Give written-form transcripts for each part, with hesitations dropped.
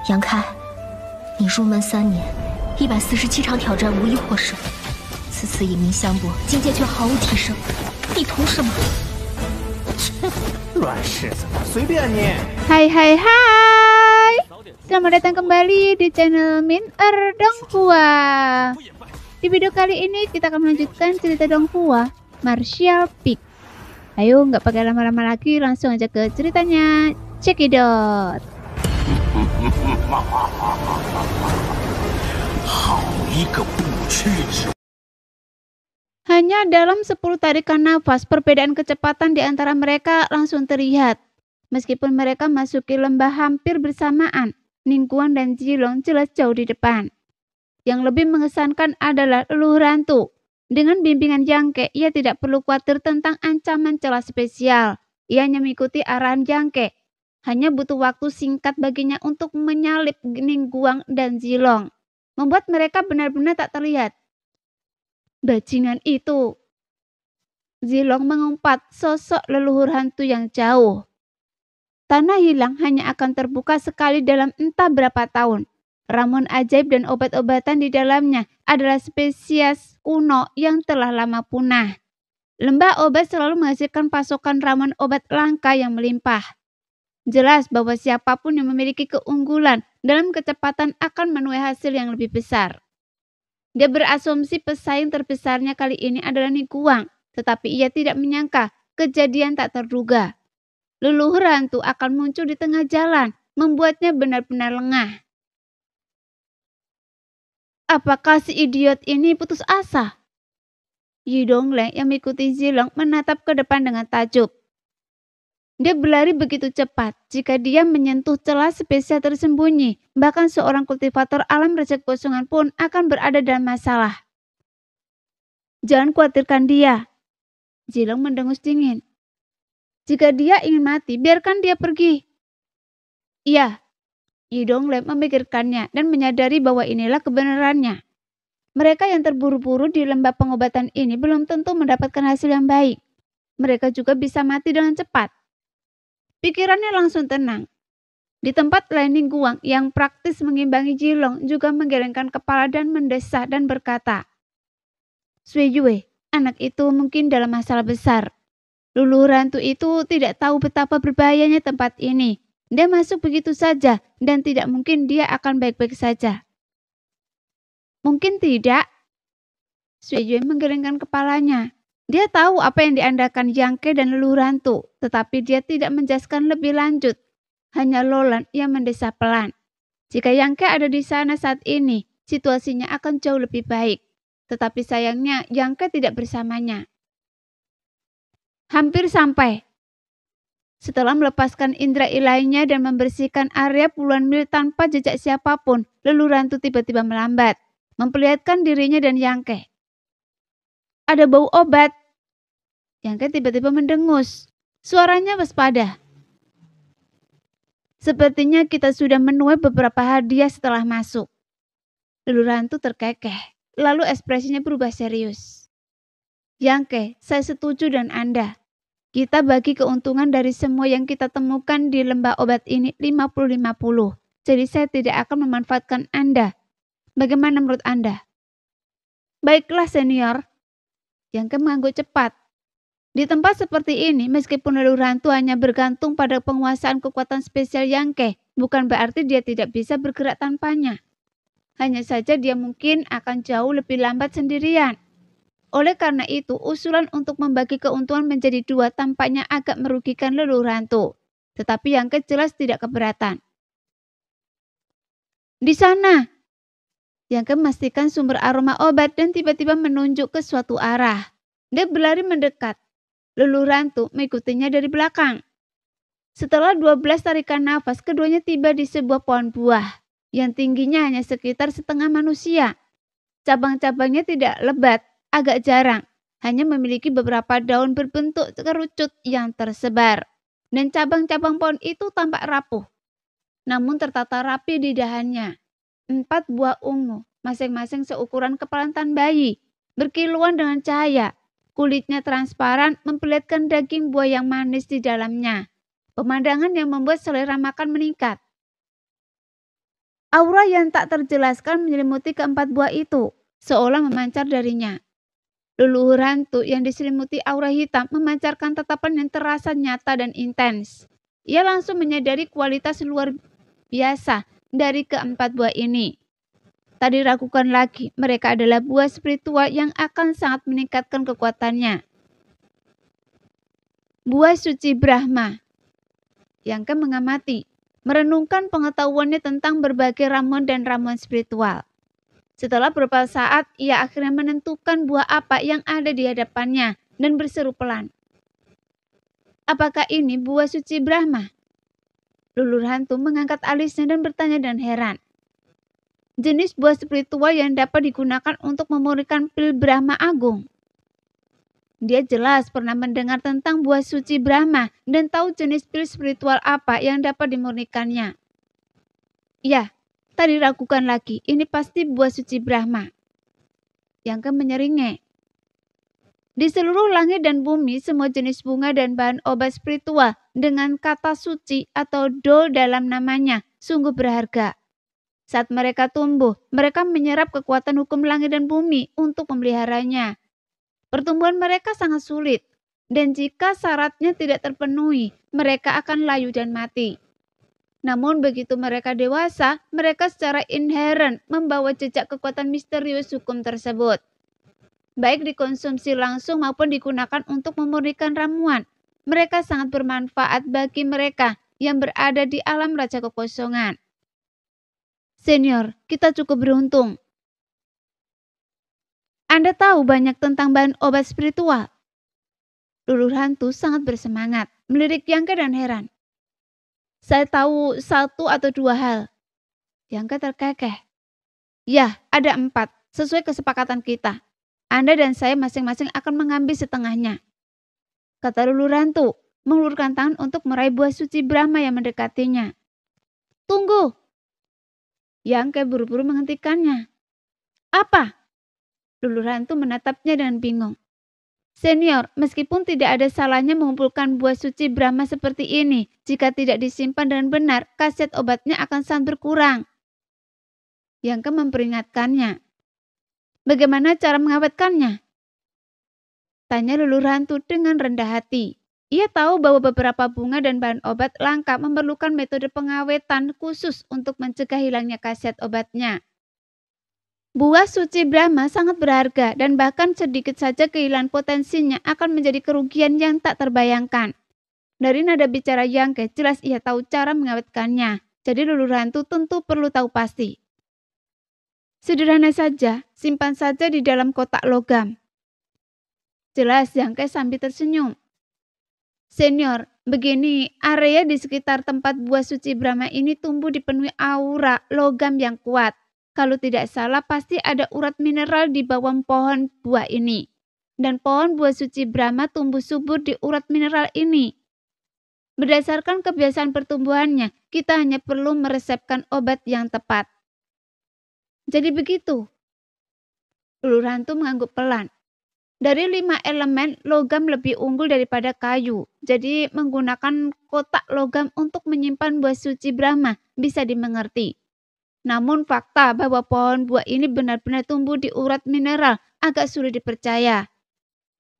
杨开，你入门3年，147场挑战无一获胜，此次以命相搏，境界却毫无提升，你图什么？乱柿子，随便你。Hai hai hai, selamat datang kembali di channel Min Donghua. Di video kali ini kita akan melanjutkan cerita Donghua Martial Peak. Ayo nggak pakai lama-lama lagi, langsung aja ke ceritanya. Cekidot. Hanya dalam 10 tarikan nafas, perbedaan kecepatan di antara mereka langsung terlihat. Meskipun mereka masuki lembah hampir bersamaan, Ningguang dan Zilong jelas jauh di depan. Yang lebih mengesankan adalah leluhur hantu. Dengan bimbingan Jangke, ia tidak perlu khawatir tentang ancaman celah spesial. Ia hanya mengikuti arahan Jangke. Hanya butuh waktu singkat baginya untuk menyalip Ningguang dan Zilong, membuat mereka benar-benar tak terlihat. Bajingan itu. Zilong mengumpat sosok leluhur hantu yang jauh. Tanah hilang hanya akan terbuka sekali dalam entah berapa tahun. Ramuan ajaib dan obat-obatan di dalamnya adalah spesies kuno yang telah lama punah. Lembah obat selalu menghasilkan pasokan ramuan obat langka yang melimpah. Jelas bahwa siapapun yang memiliki keunggulan dalam kecepatan akan menuai hasil yang lebih besar. Dia berasumsi pesaing terbesarnya kali ini adalah Ningguang, tetapi ia tidak menyangka kejadian tak terduga. Leluhur hantu akan muncul di tengah jalan, membuatnya benar-benar lengah. Apakah si idiot ini putus asa? Yi Dongleng yang mengikuti Zilong menatap ke depan dengan takjub. Dia berlari begitu cepat, jika dia menyentuh celah spesial tersembunyi, bahkan seorang kultivator alam raja kekosongan pun akan berada dalam masalah. Jangan khawatirkan dia. Zilong mendengus dingin. Jika dia ingin mati, biarkan dia pergi. Iya, Yi Dongleng memikirkannya dan menyadari bahwa inilah kebenarannya. Mereka yang terburu-buru di lembah pengobatan ini belum tentu mendapatkan hasil yang baik. Mereka juga bisa mati dengan cepat. Pikirannya langsung tenang. Di tempat lain, Ningguang yang praktis mengimbangi Zilong juga menggelengkan kepala dan mendesah dan berkata, Sui Yue, anak itu mungkin dalam masalah besar. Leluhur hantu itu tidak tahu betapa berbahayanya tempat ini. Dia masuk begitu saja dan tidak mungkin dia akan baik-baik saja. Mungkin tidak. Sui Yue menggelengkan kepalanya. Dia tahu apa yang diandalkan Jangke dan leluhur hantu, tetapi dia tidak menjelaskan lebih lanjut. Hanya Lolan yang mendesah pelan. Jika Jangke ada di sana saat ini, situasinya akan jauh lebih baik. Tetapi sayangnya Jangke tidak bersamanya. Hampir sampai. Setelah melepaskan indera ilahiynya dan membersihkan area puluhan mil tanpa jejak siapapun, leluhur hantu tiba-tiba melambat, memperlihatkan dirinya dan Jangke. Ada bau obat. Jangke tiba-tiba mendengus. Suaranya waspada. Sepertinya kita sudah menuai beberapa hadiah setelah masuk. Leluhur hantu terkekeh. Lalu ekspresinya berubah serius. Jangke, saya setuju dan Anda. Kita bagi keuntungan dari semua yang kita temukan di lembah obat ini 50-50. Jadi saya tidak akan memanfaatkan Anda. Bagaimana menurut Anda? Baiklah senior. Jangke mengangguk cepat. Di tempat seperti ini, meskipun leluhur hantu hanya bergantung pada penguasaan kekuatan spesial Jangke, bukan berarti dia tidak bisa bergerak tanpanya. Hanya saja dia mungkin akan jauh lebih lambat sendirian. Oleh karena itu, usulan untuk membagi keuntungan menjadi 2 tampaknya agak merugikan leluhur hantu. Tetapi Jangke jelas tidak keberatan. Di sana. Jangke memastikan sumber aroma obat dan tiba-tiba menunjuk ke suatu arah. Dia berlari mendekat. Leluhur hantu mengikutinya dari belakang. Setelah 12 tarikan nafas, keduanya tiba di sebuah pohon buah yang tingginya hanya sekitar setengah manusia. Cabang-cabangnya tidak lebat, agak jarang, hanya memiliki beberapa daun berbentuk kerucut yang tersebar. Dan cabang-cabang pohon itu tampak rapuh, namun tertata rapi di dahannya. 4 buah ungu, masing-masing seukuran kepalatan bayi, berkilauan dengan cahaya. Kulitnya transparan, memperlihatkan daging buah yang manis di dalamnya. Pemandangan yang membuat selera makan meningkat. Aura yang tak terjelaskan menyelimuti keempat buah itu, seolah memancar darinya. Leluhur hantu yang diselimuti aura hitam memancarkan tatapan yang terasa nyata dan intens. Ia langsung menyadari kualitas luar biasa dari keempat buah ini. Tak diragukan lagi, mereka adalah buah spiritual yang akan sangat meningkatkan kekuatannya. Buah suci Brahma. Yang mengamati, merenungkan pengetahuannya tentang berbagai ramuan dan ramuan spiritual. Setelah beberapa saat, ia akhirnya menentukan buah apa yang ada di hadapannya dan berseru pelan. Apakah ini buah suci Brahma? Leluhur hantu mengangkat alisnya dan bertanya dengan heran. Jenis buah spiritual yang dapat digunakan untuk memurnikan pil Brahma Agung. Dia jelas pernah mendengar tentang buah suci Brahma dan tahu jenis pil spiritual apa yang dapat dimurnikannya. Ya, tak diragukan lagi, ini pasti buah suci Brahma. Yang menyeringai. Di seluruh langit dan bumi, semua jenis bunga dan bahan obat spiritual dengan kata suci atau do dalam namanya sungguh berharga. Saat mereka tumbuh, mereka menyerap kekuatan hukum langit dan bumi untuk memeliharanya. Pertumbuhan mereka sangat sulit, dan jika syaratnya tidak terpenuhi, mereka akan layu dan mati. Namun begitu mereka dewasa, mereka secara inheren membawa jejak kekuatan misterius hukum tersebut. Baik dikonsumsi langsung maupun digunakan untuk memurnikan ramuan, mereka sangat bermanfaat bagi mereka yang berada di alam raja kekosongan. Senior, kita cukup beruntung. Anda tahu banyak tentang bahan obat spiritual. Leluhur hantu sangat bersemangat, melirik Yangke dan heran. Saya tahu 1 atau 2 hal. Yangke terkekeh. Ya, ada 4, sesuai kesepakatan kita. Anda dan saya masing-masing akan mengambil setengahnya. Kata leluhur hantu, mengulurkan tangan untuk meraih buah suci Brahma yang mendekatinya. Tunggu! Yangke buru-buru menghentikannya. Apa? Leluhur hantu menatapnya dengan bingung. Senior, meskipun tidak ada salahnya mengumpulkan buah suci Brahma seperti ini, jika tidak disimpan dengan benar, khasiat obatnya akan sangat berkurang. Yangke memperingatkannya. Bagaimana cara mengawetkannya? Tanya leluhur hantu dengan rendah hati. Ia tahu bahwa beberapa bunga dan bahan obat langka memerlukan metode pengawetan khusus untuk mencegah hilangnya khasiat obatnya. Buah suci Brahma sangat berharga dan bahkan sedikit saja kehilangan potensinya akan menjadi kerugian yang tak terbayangkan. Dari nada bicara Yangke, jelas ia tahu cara mengawetkannya. Jadi leluhur hantu tentu perlu tahu pasti. Sederhana saja, simpan saja di dalam kotak logam. Jelas Yangke sambil tersenyum. Senior, begini, area di sekitar tempat buah suci Brahma ini tumbuh dipenuhi aura logam yang kuat. Kalau tidak salah pasti ada urat mineral di bawah pohon buah ini. Dan pohon buah suci Brahma tumbuh subur di urat mineral ini. Berdasarkan kebiasaan pertumbuhannya, kita hanya perlu meresepkan obat yang tepat. Jadi begitu. Leluhur hantu mengangguk pelan. Dari 5 elemen, logam lebih unggul daripada kayu. Jadi menggunakan kotak logam untuk menyimpan buah suci Brahma bisa dimengerti. Namun fakta bahwa pohon buah ini benar-benar tumbuh di urat mineral agak sulit dipercaya.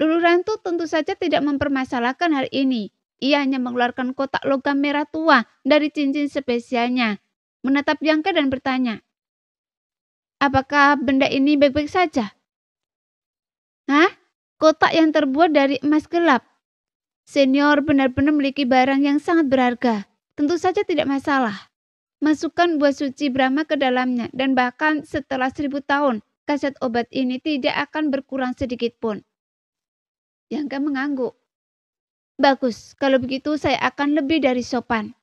Leluhur hantu tentu saja tidak mempermasalahkan hal ini. Ia hanya mengeluarkan kotak logam merah tua dari cincin spesialnya. Menatap Yangke dan bertanya, apakah benda ini baik-baik saja? Hah? Kotak yang terbuat dari emas gelap. Senior benar-benar memiliki barang yang sangat berharga. Tentu saja tidak masalah. Masukkan buah suci Brahma ke dalamnya dan bahkan setelah 1000 tahun, khasiat obat ini tidak akan berkurang sedikit pun. Yangke mengangguk. Bagus, kalau begitu saya akan lebih dari sopan.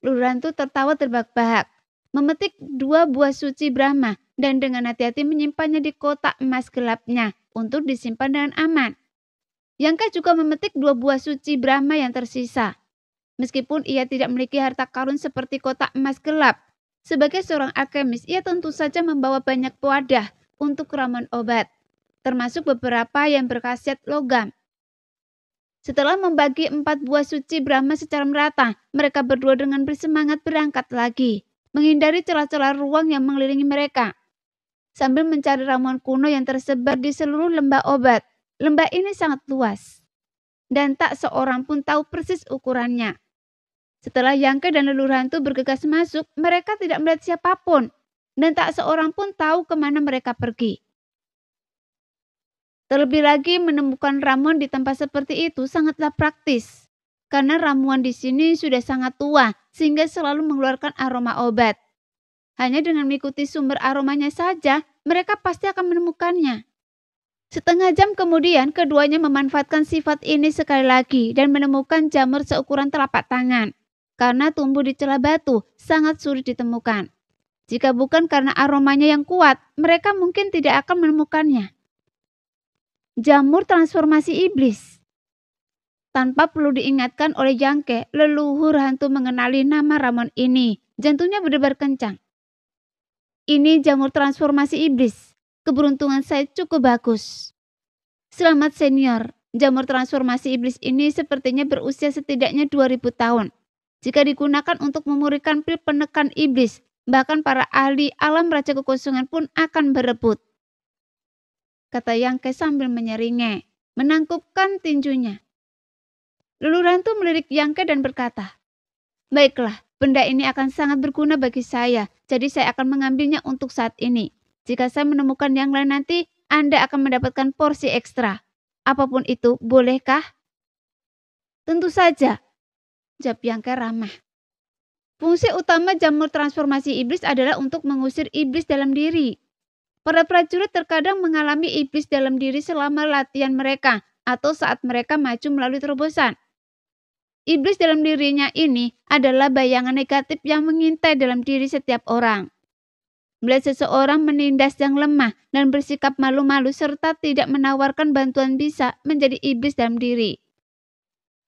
Leluhur hantu tertawa terbahak-bahak, memetik 2 buah suci Brahma dan dengan hati-hati menyimpannya di kotak emas gelapnya untuk disimpan dengan aman. Yangke juga memetik 2 buah suci Brahma yang tersisa. Meskipun ia tidak memiliki harta karun seperti kotak emas gelap, sebagai seorang alkemis ia tentu saja membawa banyak wadah untuk ramuan obat, termasuk beberapa yang berkhasiat logam. Setelah membagi 4 buah suci Brahma secara merata, mereka berdua dengan bersemangat berangkat lagi. menghindari celah-celah ruang yang mengelilingi mereka, sambil mencari ramuan kuno yang tersebar di seluruh lembah obat. Lembah ini sangat luas, dan tak seorang pun tahu persis ukurannya. Setelah Yangke dan leluhur hantu bergegas masuk, mereka tidak melihat siapapun, dan tak seorang pun tahu kemana mereka pergi. Terlebih lagi, menemukan ramuan di tempat seperti itu sangatlah praktis, karena ramuan di sini sudah sangat tua, sehingga selalu mengeluarkan aroma obat. Hanya dengan mengikuti sumber aromanya saja, mereka pasti akan menemukannya. Setengah jam kemudian, keduanya memanfaatkan sifat ini sekali lagi dan menemukan jamur seukuran telapak tangan. Karena tumbuh di celah batu, sangat sulit ditemukan. Jika bukan karena aromanya yang kuat, mereka mungkin tidak akan menemukannya. Jamur transformasi iblis. Tanpa perlu diingatkan oleh Yangke, leluhur hantu mengenali nama ramuan ini. Jantungnya berdebar kencang. Ini jamur transformasi iblis. Keberuntungan saya cukup bagus. Selamat senior, jamur transformasi iblis ini sepertinya berusia setidaknya 2000 tahun. Jika digunakan untuk memurihkan pil penekan iblis, bahkan para ahli alam Raja Kekosongan pun akan berebut. Kata Yangke sambil menyeringai, menangkupkan tinjunya. Leluhur hantu melirik Yangke dan berkata, "Baiklah, benda ini akan sangat berguna bagi saya, jadi saya akan mengambilnya untuk saat ini. Jika saya menemukan yang lain nanti, Anda akan mendapatkan porsi ekstra. Apapun itu, bolehkah?" "Tentu saja," jawab Yangke ramah. Fungsi utama jamur transformasi iblis adalah untuk mengusir iblis dalam diri. Para prajurit terkadang mengalami iblis dalam diri selama latihan mereka atau saat mereka maju melalui terobosan. Iblis dalam dirinya ini adalah bayangan negatif yang mengintai dalam diri setiap orang. Melihat seseorang menindas yang lemah dan bersikap malu-malu serta tidak menawarkan bantuan bisa menjadi iblis dalam diri.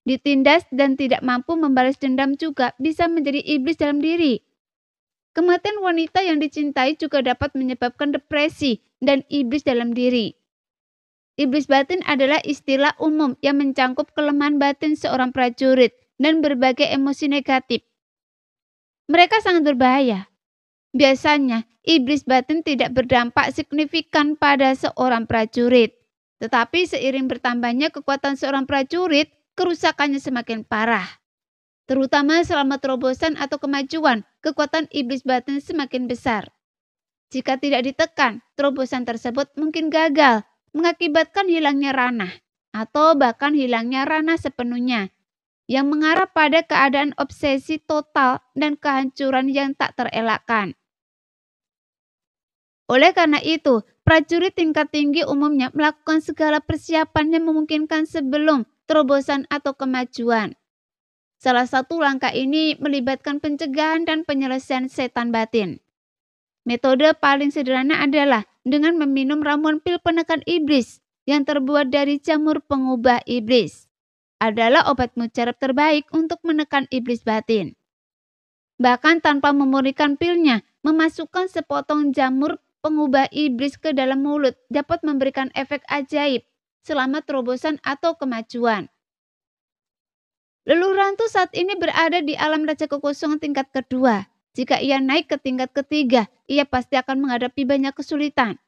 Ditindas dan tidak mampu membalas dendam juga bisa menjadi iblis dalam diri. Kematian wanita yang dicintai juga dapat menyebabkan depresi dan iblis dalam diri. Iblis batin adalah istilah umum yang mencangkup kelemahan batin seorang prajurit dan berbagai emosi negatif. Mereka sangat berbahaya. Biasanya, iblis batin tidak berdampak signifikan pada seorang prajurit. Tetapi seiring bertambahnya kekuatan seorang prajurit, kerusakannya semakin parah. Terutama selama terobosan atau kemajuan, kekuatan iblis batin semakin besar. Jika tidak ditekan, terobosan tersebut mungkin gagal, mengakibatkan hilangnya ranah, atau bahkan hilangnya ranah sepenuhnya, yang mengarah pada keadaan obsesi total dan kehancuran yang tak terelakkan. Oleh karena itu, prajurit tingkat tinggi umumnya melakukan segala persiapan yang memungkinkan sebelum terobosan atau kemajuan. Salah satu langkah ini melibatkan pencegahan dan penyelesaian setan batin. Metode paling sederhana adalah dengan meminum ramuan pil penekan iblis yang terbuat dari jamur pengubah iblis. Adalah obat mujarab terbaik untuk menekan iblis batin. Bahkan tanpa memurihkan pilnya, memasukkan sepotong jamur pengubah iblis ke dalam mulut dapat memberikan efek ajaib selama terobosan atau kemajuan. Leluhur hantu saat ini berada di alam Raja Kekosongan tingkat kedua. Jika ia naik ke tingkat ketiga, ia pasti akan menghadapi banyak kesulitan.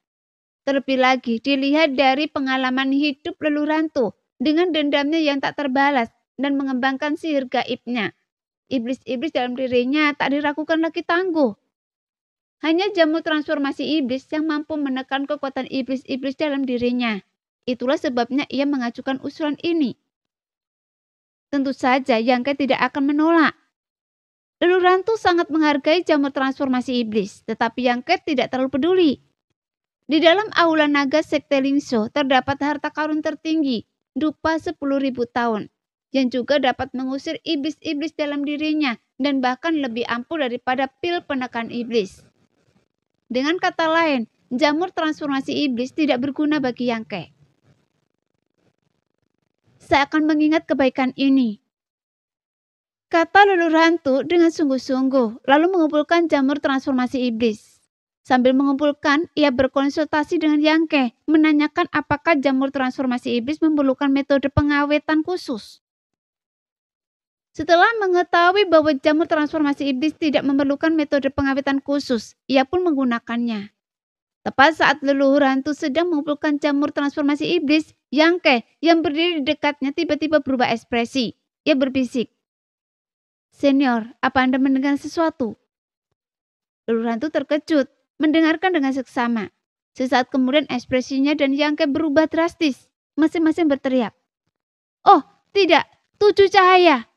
Terlebih lagi dilihat dari pengalaman hidup leluhur hantu dengan dendamnya yang tak terbalas dan mengembangkan sihir gaibnya. Iblis-iblis dalam dirinya tak diragukan lagi tangguh. Hanya jamur transformasi iblis yang mampu menekan kekuatan iblis-iblis dalam dirinya. Itulah sebabnya ia mengajukan usulan ini. Tentu saja Yangke tidak akan menolak. Leluhur hantu sangat menghargai jamur transformasi iblis, tetapi Yangke tidak terlalu peduli. Di dalam aula naga Sekte Lingso terdapat harta karun tertinggi, dupa 10.000 tahun, yang juga dapat mengusir iblis-iblis dalam dirinya dan bahkan lebih ampuh daripada pil penekan iblis. Dengan kata lain, jamur transformasi iblis tidak berguna bagi Yangke. Saya akan mengingat kebaikan ini, kata leluhur hantu dengan sungguh-sungguh, lalu mengumpulkan jamur transformasi iblis. Sambil mengumpulkan, ia berkonsultasi dengan Yangke, menanyakan apakah jamur transformasi iblis memerlukan metode pengawetan khusus. Setelah mengetahui bahwa jamur transformasi iblis tidak memerlukan metode pengawetan khusus, ia pun menggunakannya. Tepat saat leluhur hantu sedang mengumpulkan jamur transformasi iblis, Yangke yang berdiri di dekatnya tiba-tiba berubah ekspresi. Ia berbisik, "Senior, apa Anda mendengar sesuatu?" Leluhur hantu terkejut, mendengarkan dengan seksama. Sesaat kemudian ekspresinya dan Yangke berubah drastis. Masing-masing berteriak, "Oh, tidak, 7 cahaya!"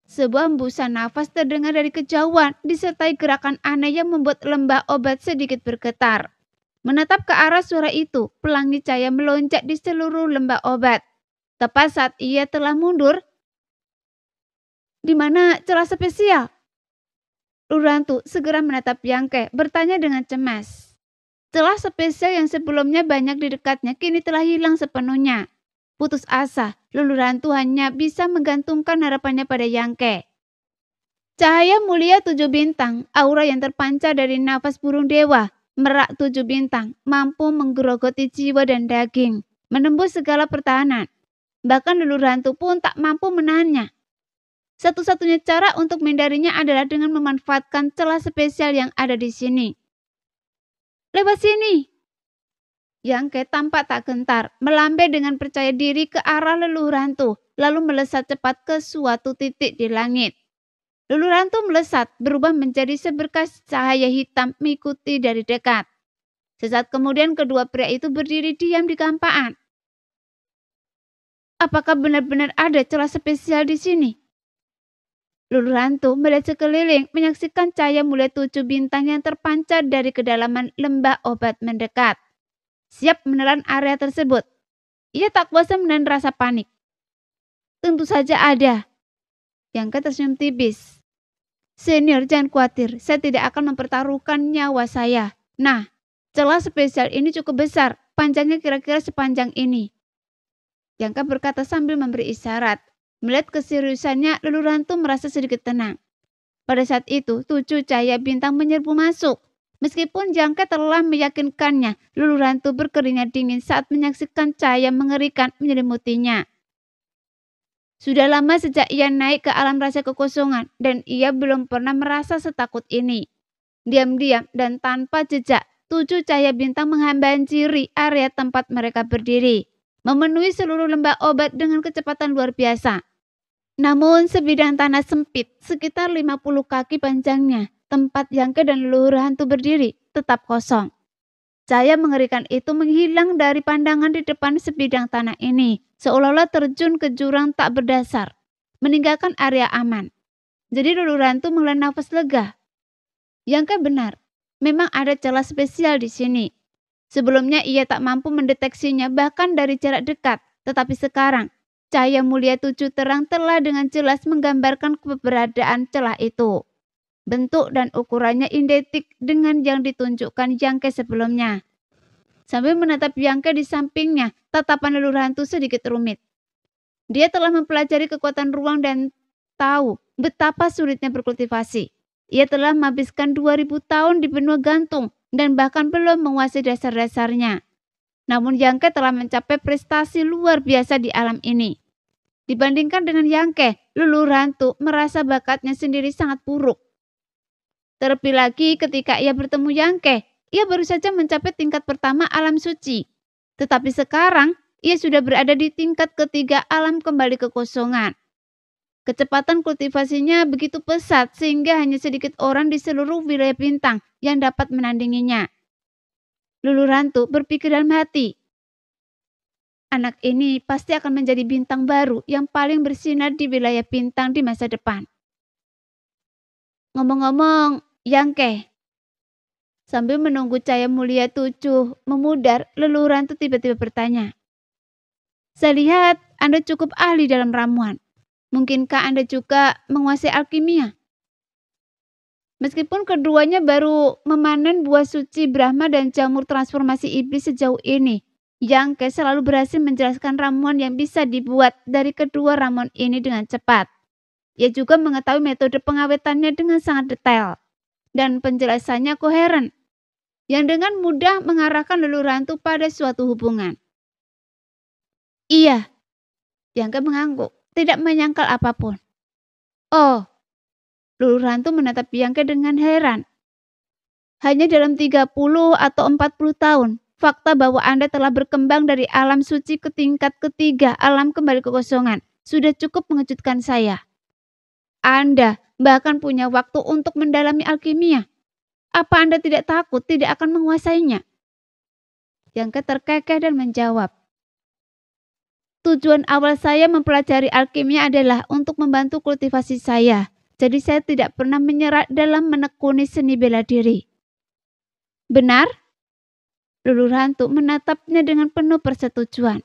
Sebuah hembusan nafas terdengar dari kejauhan, disertai gerakan aneh yang membuat lembah obat sedikit bergetar. Menatap ke arah suara itu, pelangi cahaya melonjak di seluruh lembah obat. Tepat saat ia telah mundur, "Di mana celah spesial?" Lurantu segera menatap Yangke, bertanya dengan cemas. Celah spesial yang sebelumnya banyak di dekatnya kini telah hilang sepenuhnya. Putus asa, Lurantu hanya bisa menggantungkan harapannya pada Yangke. Cahaya mulia 7 bintang, aura yang terpancar dari nafas burung dewa, merak 7 bintang, mampu menggerogoti jiwa dan daging, menembus segala pertahanan. Bahkan Lurantu pun tak mampu menahannya. Satu-satunya cara untuk menghindarinya adalah dengan memanfaatkan celah spesial yang ada di sini. "Lewat sini!" Yangke tampak tak gentar, melambai dengan percaya diri ke arah leluhur hantu, lalu melesat cepat ke suatu titik di langit. Leluhur hantu melesat, berubah menjadi seberkas cahaya hitam mengikuti dari dekat. Sesaat kemudian kedua pria itu berdiri diam di gampaan. Apakah benar-benar ada celah spesial di sini? Leluhur hantu melihat sekeliling, menyaksikan cahaya mulia 7 bintang yang terpancar dari kedalaman lembah obat mendekat. Siap menelan area tersebut. Ia tak kuasa menahan rasa panik. "Tentu saja ada." Yangke tersenyum tipis. "Senior, jangan khawatir, saya tidak akan mempertaruhkan nyawa saya. Nah, celah spesial ini cukup besar, panjangnya kira-kira sepanjang ini." Yangke berkata sambil memberi isyarat. Melihat keseriusannya, leluhur hantu merasa sedikit tenang. Pada saat itu, 7 cahaya bintang menyerbu masuk. Meskipun Yangke telah meyakinkannya, leluhur hantu berkeringat dingin saat menyaksikan cahaya mengerikan menyelimutinya. Sudah lama sejak ia naik ke alam rasa kekosongan, dan ia belum pernah merasa setakut ini. Diam-diam dan tanpa jejak, 7 cahaya bintang menghampiri area tempat mereka berdiri, memenuhi seluruh lembah obat dengan kecepatan luar biasa. Namun sebidang tanah sempit, sekitar 50 kaki panjangnya, tempat Yangke dan leluhur hantu berdiri, tetap kosong. Cahaya mengerikan itu menghilang dari pandangan di depan sebidang tanah ini, seolah-olah terjun ke jurang tak berdasar, meninggalkan area aman. Jadi leluhur hantu menghela nafas lega. Yangke benar, memang ada celah spesial di sini. Sebelumnya ia tak mampu mendeteksinya bahkan dari jarak dekat, tetapi sekarang cahaya mulia 7 terang telah dengan jelas menggambarkan keberadaan celah itu. Bentuk dan ukurannya identik dengan yang ditunjukkan Yangke sebelumnya. Sambil menatap Yangke di sampingnya, tatapan leluhur hantu sedikit rumit. Dia telah mempelajari kekuatan ruang dan tahu betapa sulitnya berkultivasi. Ia telah menghabiskan 2000 tahun di benua gantung dan bahkan belum menguasai dasar-dasarnya. Namun Yangke telah mencapai prestasi luar biasa di alam ini. Dibandingkan dengan Yangke, leluhur hantu merasa bakatnya sendiri sangat buruk. Terlebih lagi ketika ia bertemu Yangke, ia baru saja mencapai tingkat pertama alam suci. Tetapi sekarang, ia sudah berada di tingkat ketiga alam kembali kekosongan. Kecepatan kultivasinya begitu pesat sehingga hanya sedikit orang di seluruh wilayah bintang yang dapat menandinginya. Leluhur hantu berpikir dalam hati, anak ini pasti akan menjadi bintang baru yang paling bersinar di wilayah bintang di masa depan. Ngomong-ngomong, Yangke, sambil menunggu cahaya mulia 7 memudar, leluhur hantu tiba-tiba bertanya, "Saya lihat Anda cukup ahli dalam ramuan. Mungkinkah Anda juga menguasai alkimia?" Meskipun keduanya baru memanen buah suci Brahma dan jamur transformasi iblis sejauh ini, Yangke selalu berhasil menjelaskan ramuan yang bisa dibuat dari kedua ramuan ini dengan cepat. Ia juga mengetahui metode pengawetannya dengan sangat detail, dan penjelasannya koheren, yang dengan mudah mengarahkan leluhur hantu pada suatu hubungan. "Iya," Yangke mengangguk. tidak menyangkal apapun. Oh, Luluh Hantu menatap Bianca dengan heran. Hanya dalam 30 atau 40 tahun, fakta bahwa Anda telah berkembang dari alam suci ke tingkat ketiga, alam kembali kekosongan, sudah cukup mengejutkan saya. Anda bahkan punya waktu untuk mendalami alkimia. Apa Anda tidak takut tidak akan menguasainya? Bianca terkekeh dan menjawab. Tujuan awal saya mempelajari alkimia adalah untuk membantu kultivasi saya. Jadi saya tidak pernah menyerah dalam menekuni seni bela diri. Benar? Luluh Hantu menatapnya dengan penuh persetujuan.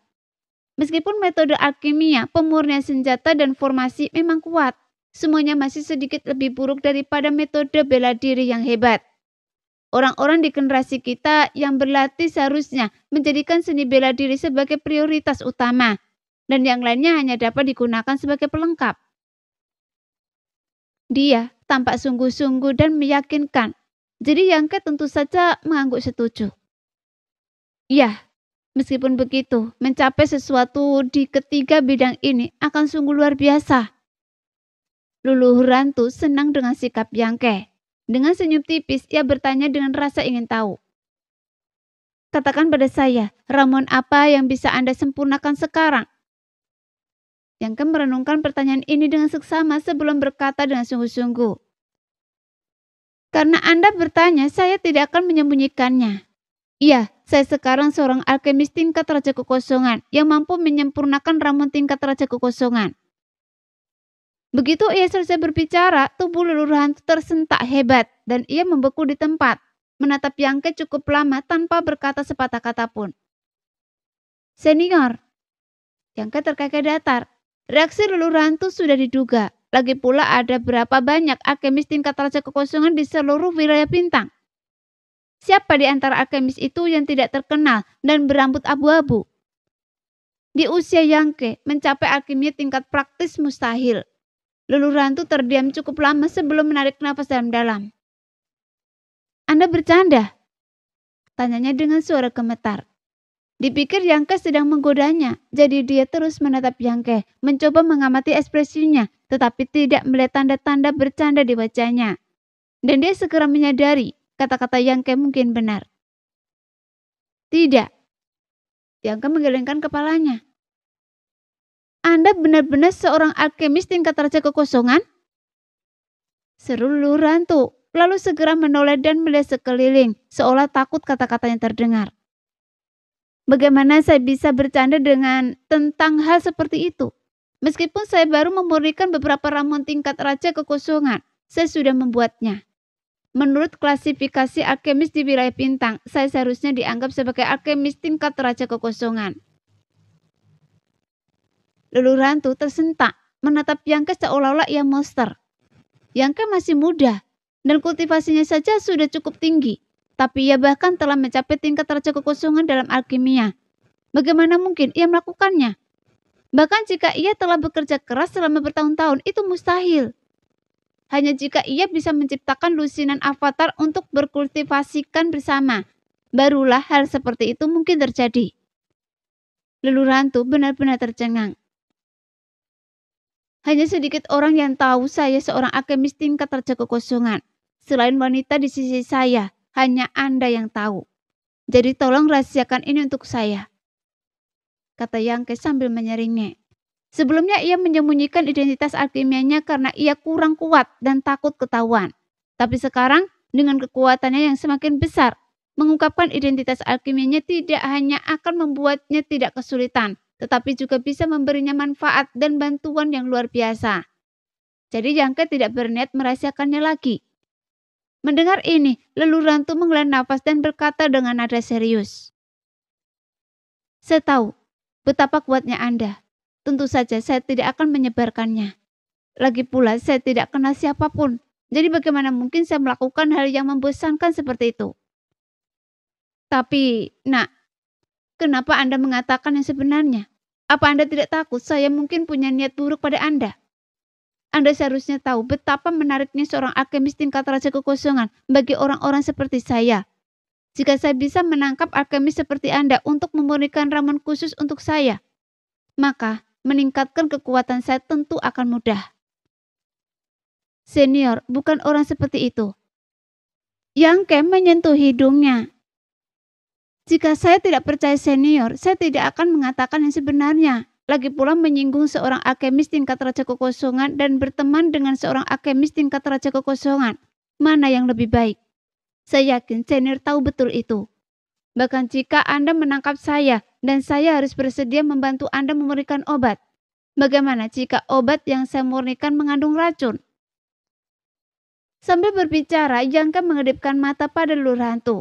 Meskipun metode alkimia, pemurnian senjata dan formasi memang kuat, semuanya masih sedikit lebih buruk daripada metode bela diri yang hebat. Orang-orang di generasi kita yang berlatih seharusnya menjadikan seni bela diri sebagai prioritas utama, dan yang lainnya hanya dapat digunakan sebagai pelengkap. Dia tampak sungguh-sungguh dan meyakinkan, jadi Yangke tentu saja mengangguk setuju. Ya, meskipun begitu, mencapai sesuatu di ketiga bidang ini akan sungguh luar biasa. Luluh Hantu senang dengan sikap Yangke. Dengan senyum tipis, ia bertanya dengan rasa ingin tahu. Katakan pada saya, ramuan apa yang bisa Anda sempurnakan sekarang? Yangke merenungkan pertanyaan ini dengan seksama sebelum berkata dengan sungguh-sungguh. Karena Anda bertanya, saya tidak akan menyembunyikannya. Iya, saya sekarang seorang alkemis tingkat Raja Kekosongan yang mampu menyempurnakan ramuan tingkat Raja Kekosongan. Begitu ia selesai berbicara, tubuh Luluh Hantu tersentak hebat dan ia membeku di tempat, menatap Yangke cukup lama tanpa berkata sepatah kata pun. Senior, Yangke terkekeh datar. Reaksi Luluh Hantu sudah diduga. Lagi pula ada berapa banyak alkemis tingkat Raja Kekosongan di seluruh wilayah bintang. Siapa di antara alkemis itu yang tidak terkenal dan berambut abu-abu? Di usia Yangke, mencapai alkimia tingkat praktis mustahil. Luluh Hantu terdiam cukup lama sebelum menarik nafas dalam-dalam. Anda bercanda? Tanyanya dengan suara gemetar. Dipikir Yangke sedang menggodanya, jadi dia terus menatap Yangke, mencoba mengamati ekspresinya, tetapi tidak melihat tanda-tanda bercanda di wajahnya. Dan dia segera menyadari, kata-kata Yangke mungkin benar. Tidak. Yangke menggelengkan kepalanya. Anda benar-benar seorang alkemis tingkat Raja Kekosongan? Seru Luluh Hantu, lalu segera menoleh dan melihat sekeliling, seolah takut kata-katanya terdengar. Bagaimana saya bisa bercanda tentang hal seperti itu? Meskipun saya baru memurnikan beberapa ramuan tingkat Raja Kekosongan, saya sudah membuatnya. Menurut klasifikasi alkemis di wilayah bintang, saya seharusnya dianggap sebagai alkemis tingkat Raja Kekosongan. Luluh Hantu tersentak, menatap Yangke seolah-olah ia monster. Yangke masih muda, dan kultivasinya saja sudah cukup tinggi. Tapi ia bahkan telah mencapai tingkat Raja Kekosongan dalam alkimia. Bagaimana mungkin ia melakukannya? Bahkan jika ia telah bekerja keras selama bertahun-tahun, itu mustahil. Hanya jika ia bisa menciptakan lusinan avatar untuk berkultivasikan bersama, barulah hal seperti itu mungkin terjadi. Luluh Hantu benar-benar tercengang. Hanya sedikit orang yang tahu saya seorang alkemis tingkat Raja Kekosongan. Selain wanita di sisi saya, hanya Anda yang tahu. Jadi tolong rahasiakan ini untuk saya, kata Yangke sambil menyeringai. Sebelumnya ia menyembunyikan identitas alkimianya karena ia kurang kuat dan takut ketahuan. Tapi sekarang dengan kekuatannya yang semakin besar, mengungkapkan identitas alkimianya tidak hanya akan membuatnya tidak kesulitan, tetapi juga bisa memberinya manfaat dan bantuan yang luar biasa. Jadi Yangke tidak berniat merahasiakannya lagi. Mendengar ini, Luluh Hantu menghela nafas dan berkata dengan nada serius. Saya tahu betapa kuatnya Anda. Tentu saja saya tidak akan menyebarkannya. Lagi pula saya tidak kenal siapapun. Jadi bagaimana mungkin saya melakukan hal yang membosankan seperti itu? Tapi, Nak, kenapa Anda mengatakan yang sebenarnya? Apa Anda tidak takut saya mungkin punya niat buruk pada Anda? Anda seharusnya tahu betapa menariknya seorang alkemis tingkat Raja Kekosongan bagi orang-orang seperti saya. Jika saya bisa menangkap alkemis seperti Anda untuk memurnikan ramuan khusus untuk saya, maka meningkatkan kekuatan saya tentu akan mudah. Senior bukan orang seperti itu. Yangke menyentuh hidungnya. Jika saya tidak percaya senior, saya tidak akan mengatakan yang sebenarnya. Lagi pula menyinggung seorang alkemis tingkat raja kekosongan dan berteman dengan seorang alkemis tingkat raja kekosongan. Mana yang lebih baik? Saya yakin senior tahu betul itu. Bahkan jika Anda menangkap saya dan saya harus bersedia membantu Anda memurnikan obat. Bagaimana jika obat yang saya murnikan mengandung racun? Sambil berbicara, Yangke mengedipkan mata pada leluhur hantu.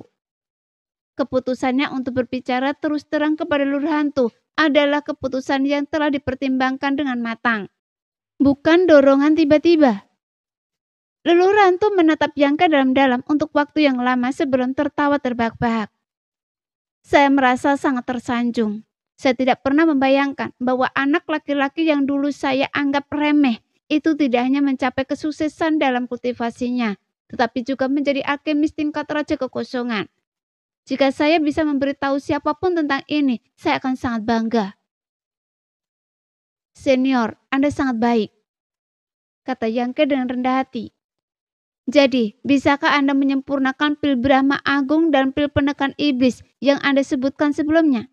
Keputusannya untuk berbicara terus terang kepada leluhur hantu adalah keputusan yang telah dipertimbangkan dengan matang. Bukan dorongan tiba-tiba. Leluhur hantu menatap Yangke dalam-dalam untuk waktu yang lama sebelum tertawa terbahak-bahak. Saya merasa sangat tersanjung. Saya tidak pernah membayangkan bahwa anak laki-laki yang dulu saya anggap remeh itu tidak hanya mencapai kesuksesan dalam kultivasinya, tetapi juga menjadi alkemis tingkat raja kekosongan. Jika saya bisa memberitahu siapapun tentang ini, saya akan sangat bangga. Senior, Anda sangat baik, kata Yangke dengan rendah hati. Jadi, bisakah Anda menyempurnakan pil Brahma Agung dan pil penekan iblis yang Anda sebutkan sebelumnya?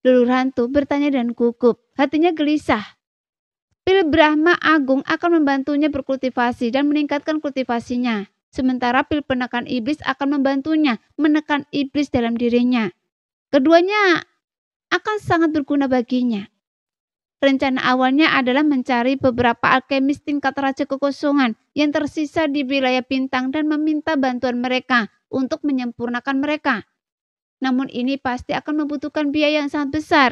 Leluhur hantu bertanya dan gugup, hatinya gelisah. Pil Brahma Agung akan membantunya berkultivasi dan meningkatkan kultivasinya. Sementara pil penekan iblis akan membantunya menekan iblis dalam dirinya. Keduanya akan sangat berguna baginya. Rencana awalnya adalah mencari beberapa alkemis tingkat raja kekosongan yang tersisa di wilayah bintang dan meminta bantuan mereka untuk menyempurnakan mereka. Namun ini pasti akan membutuhkan biaya yang sangat besar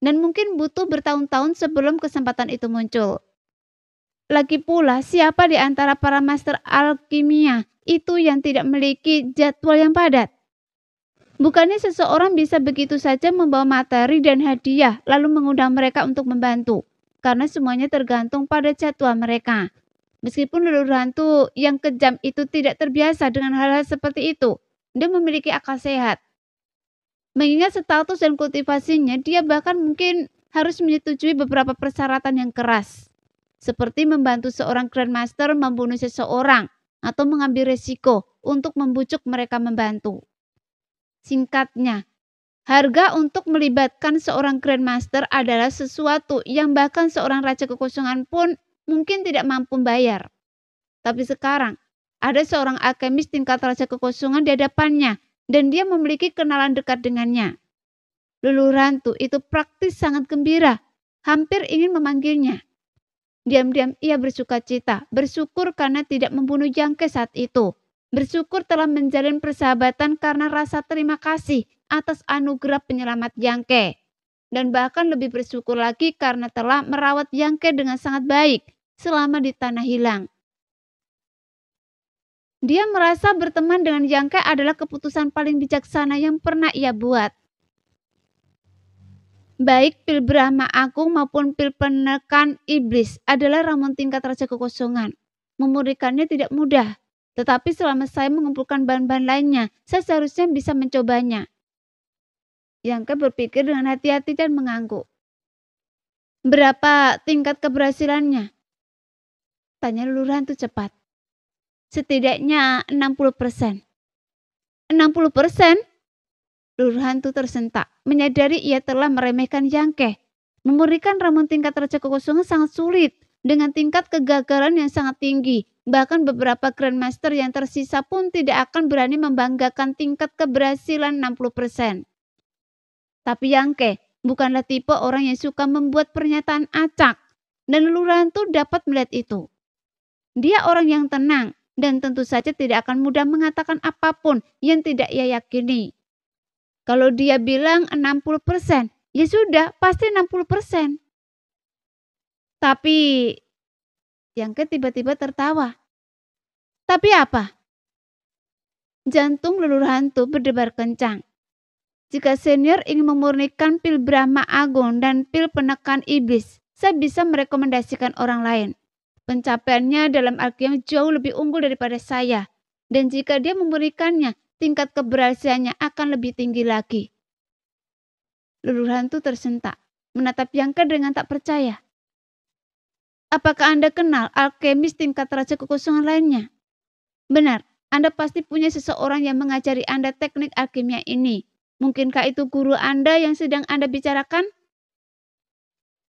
dan mungkin butuh bertahun-tahun sebelum kesempatan itu muncul. Lagi pula, siapa di antara para master alkimia itu yang tidak memiliki jadwal yang padat? Bukannya seseorang bisa begitu saja membawa materi dan hadiah lalu mengundang mereka untuk membantu, karena semuanya tergantung pada jadwal mereka. Meskipun leluhur hantu yang kejam itu tidak terbiasa dengan hal-hal seperti itu, dia memiliki akal sehat. Mengingat status dan kultivasinya, dia bahkan mungkin harus menyetujui beberapa persyaratan yang keras. Seperti membantu seorang Grandmaster membunuh seseorang atau mengambil resiko untuk membujuk mereka membantu. Singkatnya, harga untuk melibatkan seorang Grandmaster adalah sesuatu yang bahkan seorang Raja Kekosongan pun mungkin tidak mampu bayar. Tapi sekarang, ada seorang alkemis tingkat Raja Kekosongan di hadapannya dan dia memiliki kenalan dekat dengannya. Leluhur hantu itu praktis sangat gembira, hampir ingin memanggilnya. Diam-diam ia bersukacita, bersyukur karena tidak membunuh Yangke saat itu. Bersyukur telah menjalin persahabatan karena rasa terima kasih atas anugerah penyelamat Yangke. Dan bahkan lebih bersyukur lagi karena telah merawat Yangke dengan sangat baik selama di Tanah Hilang. Dia merasa berteman dengan Yangke adalah keputusan paling bijaksana yang pernah ia buat. Baik pil Brahma Agung maupun pil penekan iblis adalah ramuan tingkat Raja Kekosongan. Memurnikannya tidak mudah, tetapi selama saya mengumpulkan bahan-bahan lainnya, saya seharusnya bisa mencobanya. Yangke berpikir dengan hati-hati dan mengangguk. Berapa tingkat keberhasilannya? Tanya leluhur hantu cepat. Setidaknya 60%. 60%? Leluhur hantu tersentak, menyadari ia telah meremehkan Yangke. Memurnikan ramuan tingkat Raja Kekosongan sangat sulit, dengan tingkat kegagalan yang sangat tinggi. Bahkan beberapa Grandmaster yang tersisa pun tidak akan berani membanggakan tingkat keberhasilan 60%. Tapi Yangke bukanlah tipe orang yang suka membuat pernyataan acak, dan leluhur hantu dapat melihat itu. Dia orang yang tenang, dan tentu saja tidak akan mudah mengatakan apapun yang tidak ia yakini. Kalau dia bilang 60%, ya sudah, pasti 60%. Tapi Yangke tiba-tiba tertawa. Tapi apa? Jantung leluhur hantu berdebar kencang. Jika senior ingin memurnikan pil Brahma Agung dan pil penekan iblis, saya bisa merekomendasikan orang lain. Pencapaiannya dalam alkimia jauh lebih unggul daripada saya. Dan jika dia memurnikannya, tingkat keberhasilannya akan lebih tinggi lagi. Leluhur hantu tersentak. menatap Yangke dengan tak percaya. Apakah Anda kenal alkemis tingkat Raja Kekosongan lainnya? Benar, Anda pasti punya seseorang yang mengajari Anda teknik alkimia ini. Mungkinkah itu guru Anda yang sedang Anda bicarakan?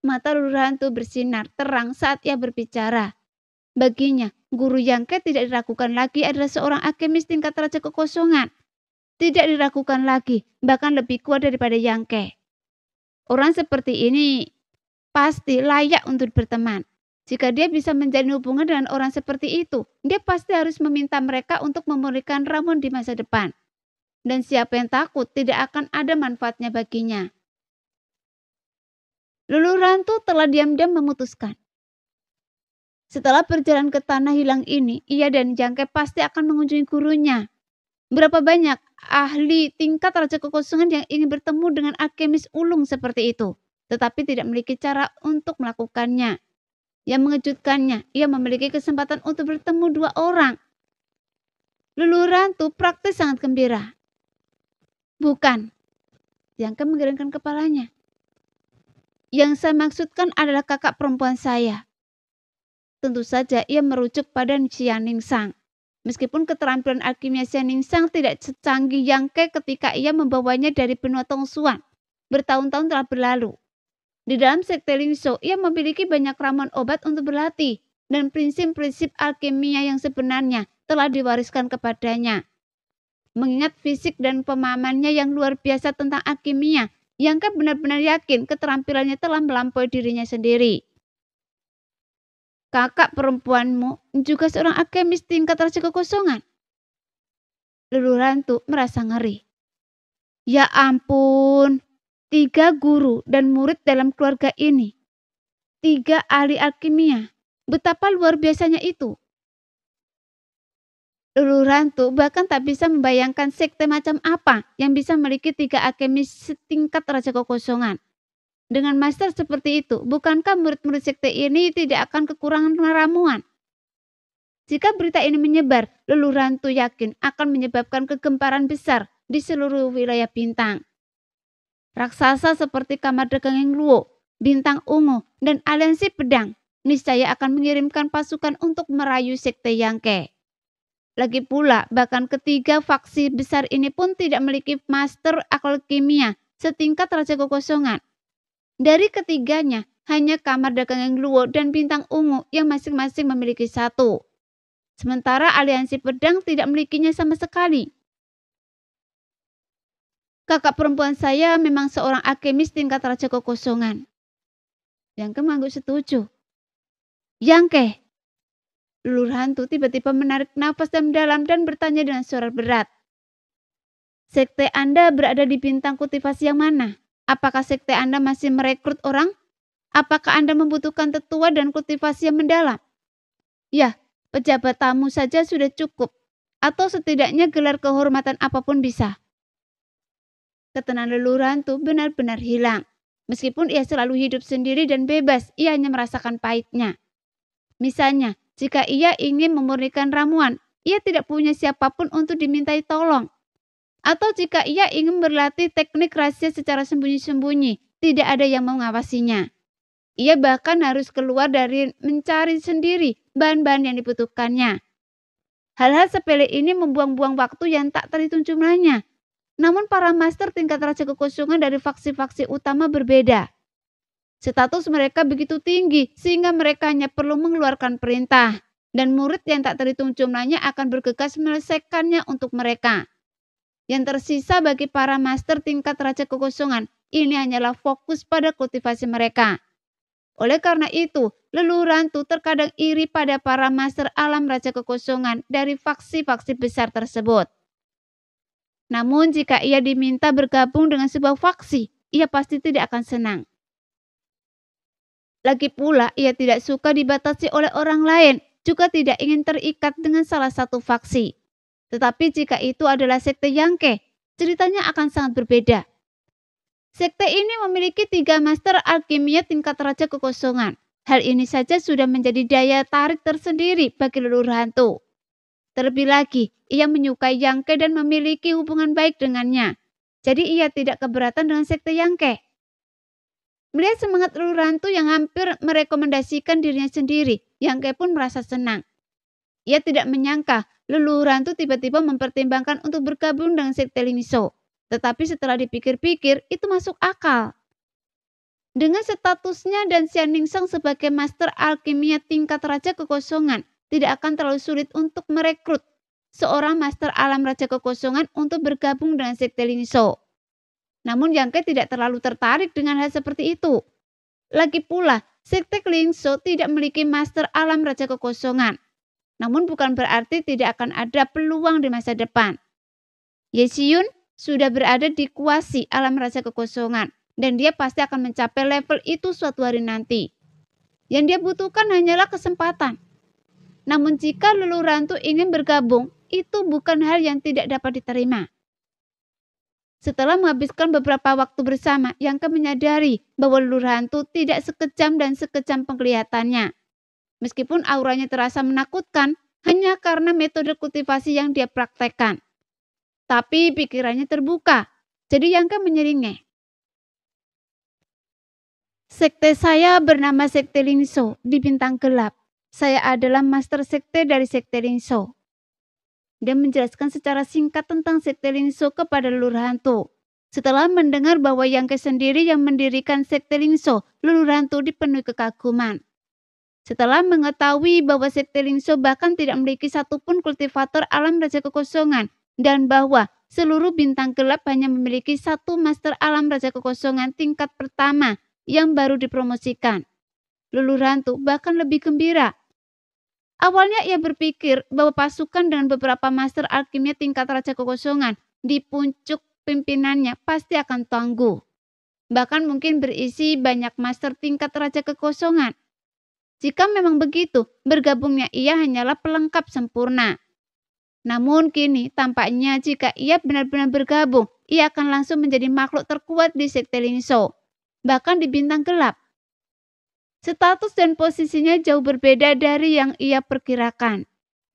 Mata Leluhur Hantu bersinar terang saat ia berbicara. Baginya, guru Yangke tidak diragukan lagi adalah seorang alkemis tingkat Raja Kekosongan. Tidak diragukan lagi, bahkan lebih kuat daripada Yangke. Orang seperti ini pasti layak untuk berteman. Jika dia bisa menjalin hubungan dengan orang seperti itu, dia pasti harus meminta mereka untuk memulihkan ramuan di masa depan. Dan siapa yang takut tidak akan ada manfaatnya baginya. Leluhur Hantu telah diam-diam memutuskan. Setelah berjalan ke tanah hilang ini, ia dan Yangke pasti akan mengunjungi gurunya. Berapa banyak ahli tingkat Raja Kekosongan yang ingin bertemu dengan alkemis ulung seperti itu, tetapi tidak memiliki cara untuk melakukannya. Yang mengejutkannya, ia memiliki kesempatan untuk bertemu dua orang. Leluhur Hantu praktis sangat gembira. Bukan, Yangke menggelengkan kepalanya. Yang saya maksudkan adalah kakak perempuan saya. Tentu saja ia merujuk pada Xian Ningsang. Meskipun keterampilan alkimia Xian Ningsang tidak secanggih Yangke ketika ia membawanya dari benua Tongsuan. Bertahun-tahun telah berlalu. Di dalam sekte Lingzhou, ia memiliki banyak ramuan obat untuk berlatih. Dan prinsip-prinsip alkimia yang sebenarnya telah diwariskan kepadanya. Mengingat fisik dan pemahamannya yang luar biasa tentang alkimia, Yangke benar-benar yakin keterampilannya telah melampaui dirinya sendiri. Kakak perempuanmu juga seorang alkemis tingkat Raja Kekosongan. Leluhur Hantu merasa ngeri. Ya ampun, 3 guru dan murid dalam keluarga ini. 3 ahli alkimia. Betapa luar biasanya itu. Leluhur Hantu bahkan tak bisa membayangkan sekte macam apa yang bisa memiliki 3 alkemis setingkat Raja Kekosongan. Dengan master seperti itu, bukankah murid-murid sekte ini tidak akan kekurangan ramuan? Jika berita ini menyebar, Leluhur Hantu yakin akan menyebabkan kegemparan besar di seluruh wilayah bintang. Raksasa seperti Kamar Dagang Yang Luo, Bintang Ungu, dan Aliansi Pedang niscaya akan mengirimkan pasukan untuk merayu sekte Yangke. Lagi pula, bahkan ketiga faksi besar ini pun tidak memiliki master alkimia setingkat Raja Kekosongan. Dari ketiganya, hanya Kamar Dagang Yang Luo dan Bintang Ungu yang masing-masing memiliki 1. Sementara Aliansi Pedang tidak memilikinya sama sekali. Kakak perempuan saya memang seorang alkemis tingkat Raja Kekosongan. Yangke mengangguk setuju. Yangke. Leluhur Hantu tiba-tiba menarik napas dalam dan bertanya dengan suara berat. Sekte Anda berada di bintang kultivasi yang mana? Apakah sekte Anda masih merekrut orang? Apakah Anda membutuhkan tetua dan kultivasi yang mendalam? Ya, pejabat tamu saja sudah cukup. Atau setidaknya gelar kehormatan apapun bisa. Ketenangan Leluhur Hantu benar-benar hilang. Meskipun ia selalu hidup sendiri dan bebas, ia hanya merasakan pahitnya. Misalnya, jika ia ingin memurnikan ramuan, ia tidak punya siapapun untuk dimintai tolong. Atau jika ia ingin berlatih teknik rahasia secara sembunyi-sembunyi, tidak ada yang mengawasinya. Ia bahkan harus keluar dari mencari sendiri bahan-bahan yang dibutuhkannya. Hal-hal sepele ini membuang-buang waktu yang tak terhitung jumlahnya. Namun para master tingkat Raja Kekosongan dari faksi-faksi utama berbeda. Status mereka begitu tinggi sehingga mereka hanya perlu mengeluarkan perintah. Dan murid yang tak terhitung jumlahnya akan bergegas menyelesaikannya untuk mereka. Yang tersisa bagi para master tingkat Raja Kekosongan ini hanyalah fokus pada kultivasi mereka. Oleh karena itu, Leluhur Hantu terkadang iri pada para master alam Raja Kekosongan dari faksi-faksi besar tersebut. Namun jika ia diminta bergabung dengan sebuah faksi, ia pasti tidak akan senang. Lagi pula, ia tidak suka dibatasi oleh orang lain, juga tidak ingin terikat dengan salah satu faksi. Tetapi jika itu adalah sekte Yangke, ceritanya akan sangat berbeda. Sekte ini memiliki 3 master alkimia tingkat Raja Kekosongan. Hal ini saja sudah menjadi daya tarik tersendiri bagi Leluhur Hantu. Terlebih lagi, ia menyukai Yangke dan memiliki hubungan baik dengannya. Jadi ia tidak keberatan dengan sekte Yangke. Melihat semangat leluhur hantu yang hampir merekomendasikan dirinya sendiri, Yangke pun merasa senang. Ia tidak menyangka leluhur hantu tiba-tiba mempertimbangkan untuk bergabung dengan sekte Lingso. Tetapi setelah dipikir-pikir, itu masuk akal. Dengan statusnya dan Xian Ningsang sebagai master alkimia tingkat Raja Kekosongan, tidak akan terlalu sulit untuk merekrut seorang master alam Raja Kekosongan untuk bergabung dengan sekte Lingso. Namun Yangke tidak terlalu tertarik dengan hal seperti itu. Lagi pula, sekte Lingso tidak memiliki master alam Raja Kekosongan. Namun bukan berarti tidak akan ada peluang di masa depan. Ye Xiun sudah berada di kuasi alam Raja Kekosongan dan dia pasti akan mencapai level itu suatu hari nanti. Yang dia butuhkan hanyalah kesempatan. Namun jika leluhur hantu ingin bergabung, itu bukan hal yang tidak dapat diterima. Setelah menghabiskan beberapa waktu bersama, Yangke menyadari bahwa leluhur hantu tidak sekejam dan sekejam penglihatannya. Meskipun auranya terasa menakutkan, hanya karena metode kultivasi yang dia praktekkan. Tapi pikirannya terbuka, jadi Yangke menyeringeh. Sekte saya bernama Sekte Lingso di Bintang Gelap. Saya adalah master sekte dari Sekte Lingso. Dia menjelaskan secara singkat tentang sekte Lingso kepada leluhur hantu. Setelah mendengar bahwa Yangke sendiri yang mendirikan sekte Lingso, leluhur hantu dipenuhi kekaguman. Setelah mengetahui bahwa sekte Lingso bahkan tidak memiliki satupun kultivator alam Raja Kekosongan dan bahwa seluruh Bintang Gelap hanya memiliki satu master alam Raja Kekosongan tingkat pertama yang baru dipromosikan, leluhur hantu bahkan lebih gembira. Awalnya ia berpikir bahwa pasukan dengan beberapa master alkimia tingkat Raja Kekosongan di puncak pimpinannya pasti akan tangguh. Bahkan mungkin berisi banyak master tingkat Raja Kekosongan. Jika memang begitu, bergabungnya ia hanyalah pelengkap sempurna. Namun kini tampaknya jika ia benar-benar bergabung, ia akan langsung menjadi makhluk terkuat di sekte Lingso, bahkan di Bintang Gelap. Status dan posisinya jauh berbeda dari yang ia perkirakan.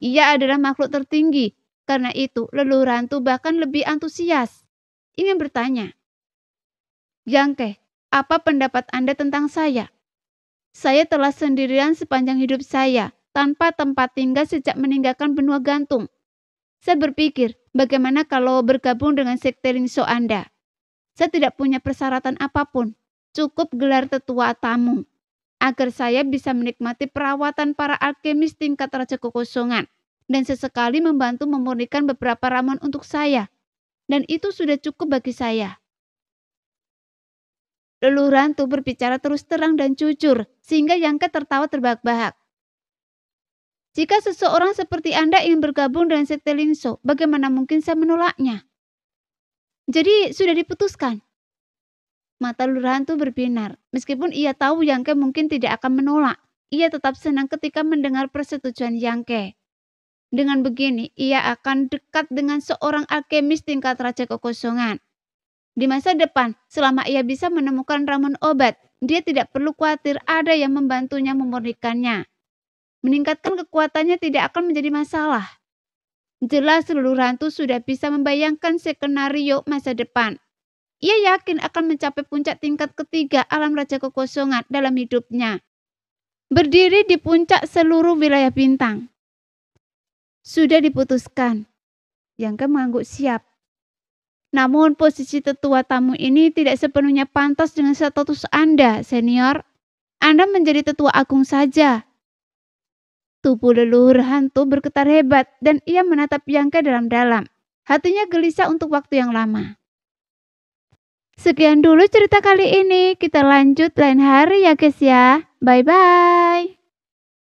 Ia adalah makhluk tertinggi, karena itu leluhur hantu bahkan lebih antusias. Ingin bertanya, Yangke, apa pendapat Anda tentang saya? Saya telah sendirian sepanjang hidup saya, tanpa tempat tinggal sejak meninggalkan benua gantung. Saya berpikir, bagaimana kalau bergabung dengan sekte Lingso Anda? Saya tidak punya persyaratan apapun, cukup gelar tetua tamu, agar saya bisa menikmati perawatan para alkemis tingkat Raja Kekosongan dan sesekali membantu memurnikan beberapa ramuan untuk saya. Dan itu sudah cukup bagi saya. Leluhur hantu berbicara terus terang dan jujur, sehingga Yangke tertawa terbahak-bahak. Jika seseorang seperti Anda ingin bergabung dengan sekte Lingso, bagaimana mungkin saya menolaknya? Jadi sudah diputuskan? Mata leluhur hantu berbinar. Meskipun ia tahu Yangke mungkin tidak akan menolak, ia tetap senang ketika mendengar persetujuan Yangke. Dengan begini, ia akan dekat dengan seorang alkemis tingkat Raja Kekosongan. Di masa depan, selama ia bisa menemukan ramuan obat, dia tidak perlu khawatir ada yang membantunya memurnikannya. Meningkatkan kekuatannya tidak akan menjadi masalah. Jelas leluhur hantu sudah bisa membayangkan skenario masa depan. Ia yakin akan mencapai puncak tingkat ketiga alam Raja Kekosongan dalam hidupnya. Berdiri di puncak seluruh wilayah bintang. Sudah diputuskan. Yangke mengangguk siap. Namun posisi tetua tamu ini tidak sepenuhnya pantas dengan status Anda, senior. Anda menjadi tetua agung saja. Tubuh leluhur hantu bergetar hebat dan ia menatap Yangke dalam-dalam. Hatinya gelisah untuk waktu yang lama. Sekian dulu cerita kali ini. Kita lanjut lain hari ya guys ya. Bye-bye.